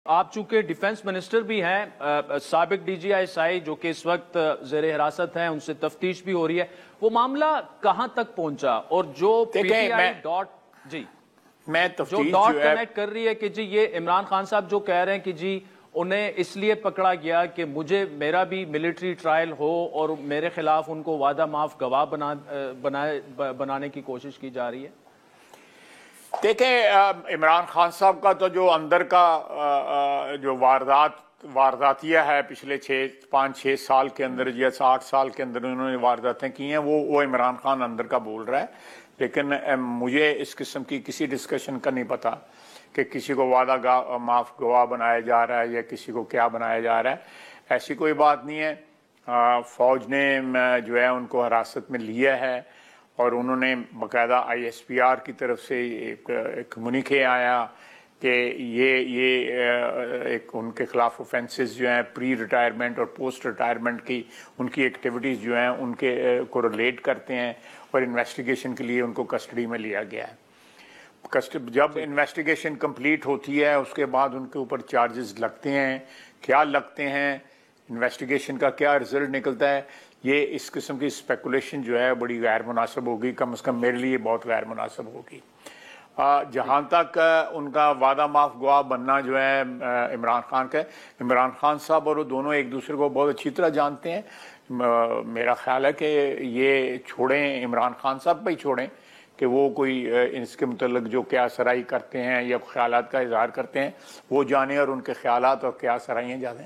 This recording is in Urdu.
آپ چونکہ ڈیفنس منسٹر بھی ہیں، سابق ڈی جی آئی آئی جو کہ اس وقت زیر حراست ہیں، ان سے تفتیش بھی ہو رہی ہے، وہ معاملہ کہاں تک پہنچا؟ اور جو پی ٹی آئی جو ڈاٹ کنیکٹ کر رہی ہے کہ جی یہ عمران خان صاحب جو کہہ رہے ہیں کہ جی انہیں اس لیے پکڑا گیا کہ میرا بھی ملٹری ٹرائل ہو اور میرے خلاف ان کو وعدہ معاف گواہ بنانے کی کوشش کی جا رہی ہے۔ دیکھیں، عمران خان صاحب کا تو جو اندر کا جو وارداتیہ ہے پچھلے 5-6 سال کے اندر یا 8 سال کے اندر انہوں نے وارداتیں کی ہیں، وہ عمران خان اندر کا بول رہا ہے، لیکن مجھے اس قسم کی کسی ڈسکشن کا نہیں پتا کہ کسی کو وعدہ معاف گواہ بنایا جا رہا ہے یا کسی کو کیا بنایا جا رہا ہے۔ ایسی کوئی بات نہیں ہے۔ فوج نے جو ہے ان کو حراست میں لیا ہے اور انہوں نے باقاعدہ آئی ایس پی آر کی طرف سے ایک کمیونیکے آیا کہ یہ ایک ان کے خلاف اوفینسز جو ہیں پری ریٹائرمنٹ اور پوسٹ ریٹائرمنٹ کی ان کی ایکٹیویٹیز جو ہیں ان کے کو ریلیٹ کرتے ہیں اور انویسٹیگیشن کے لیے ان کو کسٹڈی میں لیا گیا ہے۔ جب انویسٹیگیشن کمپلیٹ ہوتی ہے اس کے بعد ان کے اوپر چارجز لگتے ہیں، کیا لگتے ہیں، انویسٹیگیشن کا کیا رزلٹ نکلتا ہے، یہ اس قسم کی اسپیکولیشن جو ہے بڑی غیر مناسب ہوگی، کم از کم میرے لیے بہت غیر مناسب ہوگی۔ جہاں تک ان کا وعدہ معاف گواہ بننا جو ہے عمران خان کا، عمران خان صاحب اور وہ دونوں ایک دوسرے کو بہت اچھی طرح جانتے ہیں۔ میرا خیال ہے کہ یہ چھوڑیں، عمران خان صاحب پہ ہی چھوڑیں کہ وہ کوئی اس کے متعلق جو قیاس سرائی کرتے ہیں یا خیالات کا اظہار کرتے ہیں وہ جانیں اور ان کے خیالات اور قیاس سرائیاں جانیں۔